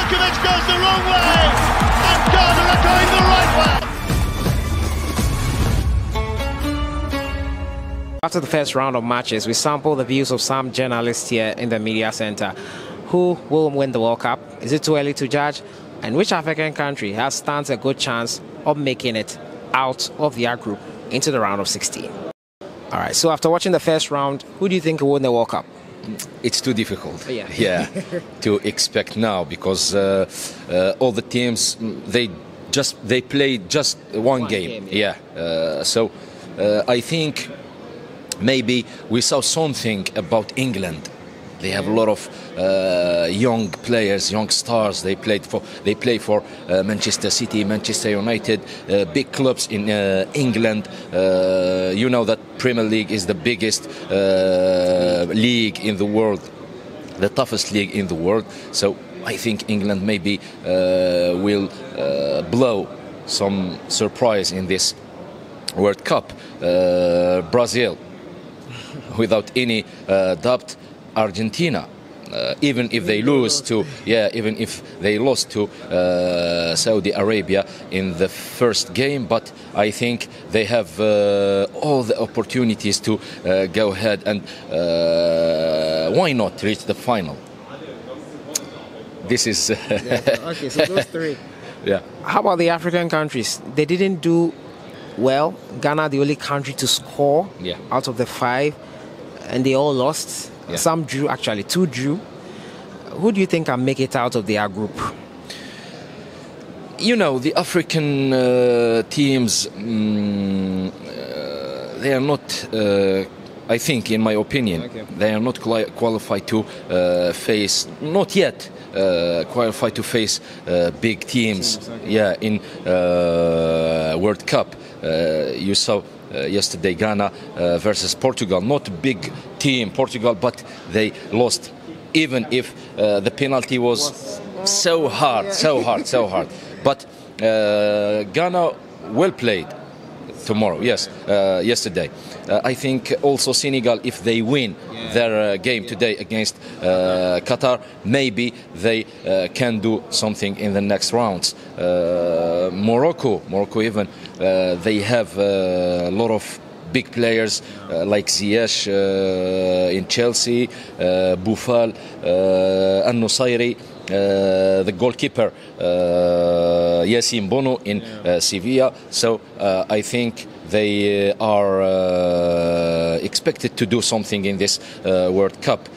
goes the wrong way, and Ghana are going the right way. After the first round of matches, we sample the views of some journalists here in the media center. Who will win the World Cup? Is it too early to judge? And which African country stands a good chance of making it out of their group into the round of 16? All right, so after watching the first round, who do you think will win the World Cup? It's too difficult, yeah. to expect now, because all the teams they played just one game. So I think maybe we saw something about England. They have a lot of young players, young stars. They play for Manchester City, Manchester United, big clubs in England. You know that Premier League is the biggest league in the world, the toughest league in the world. So I think England maybe will blow some surprise in this World Cup. Brazil, without any doubt. Argentina, even if they lost to Saudi Arabia in the first game, but I think they have all the opportunities to go ahead and why not reach the final. This is okay. So those three. Yeah. How about the African countries? They didn't do well. Ghana, the only country to score out of the 5, and they all lost. Yeah. Some drew, actually 2 drew. Who do you think can make it out of their group? You know, the African teams, they are not, I think, in my opinion, they are not qualified to face, not yet, qualified to face big teams. In World Cup. You saw yesterday Ghana versus Portugal. Not a big team, Portugal, but they lost. Even if the penalty was so hard. But Ghana well played tomorrow. Yesterday. I think also Senegal, if they win their game today against Qatar, maybe they can do something in the next rounds. Morocco even they have a lot of big players like Ziyech in Chelsea, Boufal, An-Nusayri, the goalkeeper Yassine Bono in Sevilla. So I think they are expected to do something in this World Cup.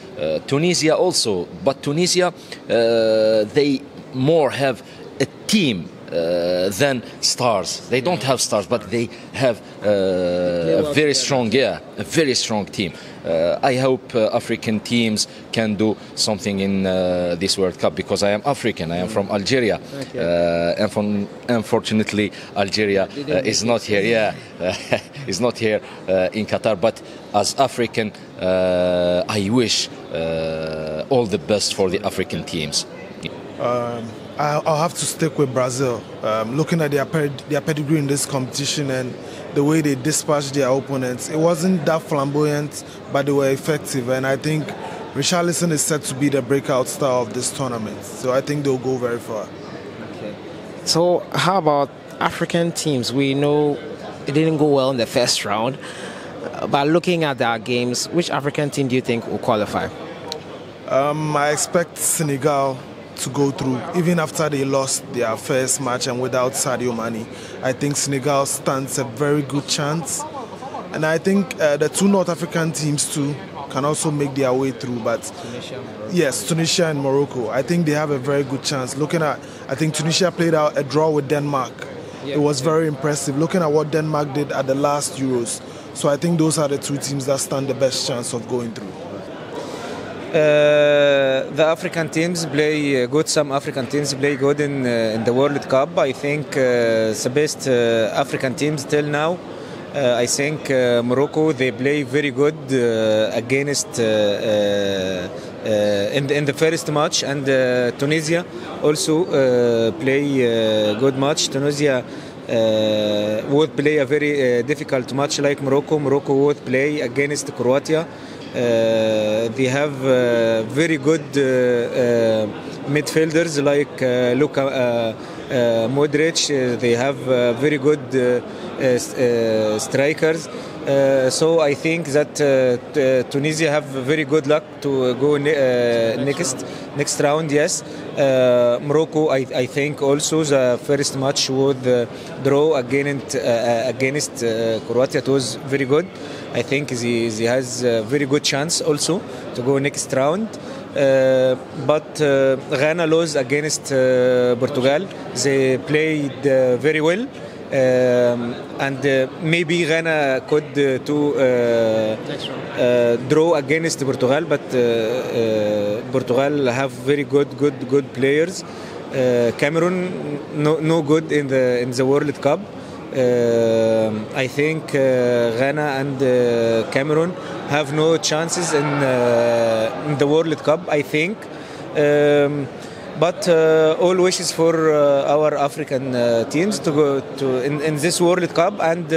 Tunisia also, but Tunisia they more have a team than stars. They don't have stars, but they have a very strong team. I hope African teams can do something in this World Cup, because I am African. I am from Algeria, and unfortunately Algeria is not here. Is not here in Qatar. But as African, I wish all the best for the African teams. I'll have to stick with Brazil. Looking at their pedigree in this competition and the way they dispatched their opponents, it wasn't that flamboyant, but they were effective. And I think Richarlison is set to be the breakout star of this tournament. So I think they'll go very far. Okay. So how about African teams? We know it didn't go well in the first round. But looking at their games, which African team do you think will qualify? I expect Senegal to go through, even after they lost their first match and without Sadio Mane. I think Senegal stands a very good chance, and I think the 2 North African teams too can also make their way through. But Tunisia and Morocco, I think they have a very good chance. I think Tunisia played out a draw with Denmark. It was very impressive. Looking at what Denmark did at the last Euros, so I think those are the 2 teams that stand the best chance of going through. The African teams play good. Some African teams play good in the World Cup. I think the best African teams till now. I think Morocco, they play very good against in the first match, and Tunisia also play good match. Tunisia would play a very difficult match like Morocco. Morocco would play against Croatia. They have very good midfielders like Luka Modric. They have very good strikers. So I think that Tunisia have very good luck to go next round. Yes, Morocco. I think also the first match would draw against Croatia. It was very good. I think he has a very good chance also to go next round. But Ghana lost against Portugal. They played very well. And maybe Ghana could draw against Portugal, but Portugal have very good players. Cameroon no good in the World Cup. I think Ghana and Cameroon have no chances in the World Cup, I think. But all wishes for our African teams to go in this World Cup and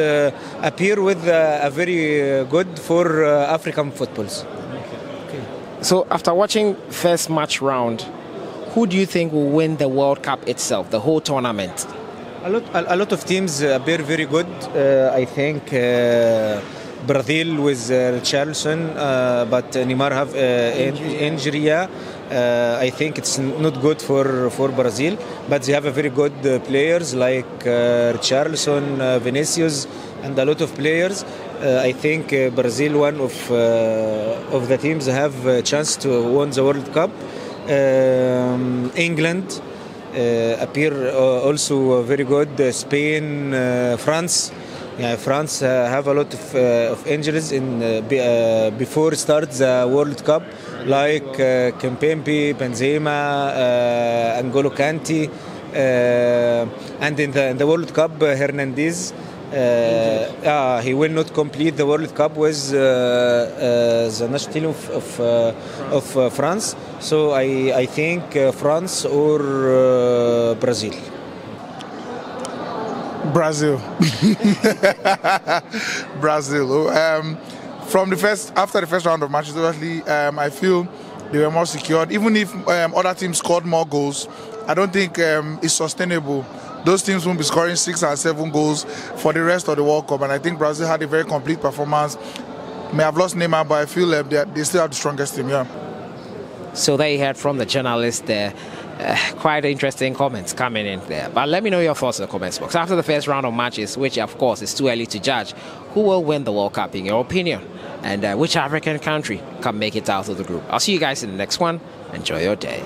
appear with a very good for African footballs. Okay. So after watching first match round, who do you think will win the World Cup itself, the whole tournament? A lot of teams appear very good. I think Brazil with Richarlison, but Neymar have injury. I think it's not good for Brazil, but they have a very good players like Richarlison, Vinicius, and a lot of players. I think Brazil, one of the teams, have a chance to win the World Cup. England appear also very good. Spain, France. Yeah, France have a lot of injuries before start the World Cup, like Kimpembe, Benzema, N'Golo Kante, and in the World Cup, Hernandez. He will not complete the World Cup with the national team of France. So I think France or Brazil. Brazil. Brazil. After the first round of matches, obviously, I feel they were more secured. Even if other teams scored more goals, I don't think it's sustainable. Those teams won't be scoring 6 or 7 goals for the rest of the World Cup. And I think Brazil had a very complete performance. May have lost Neymar, but I feel they still have the strongest team. Yeah. So there you heard from the journalist there. Quite interesting comments coming in there. But let me know your thoughts in the comments box. After the first round of matches, which of course is too early to judge, who will win the World Cup in your opinion? And which African country can make it out of the group? I'll see you guys in the next one. Enjoy your day.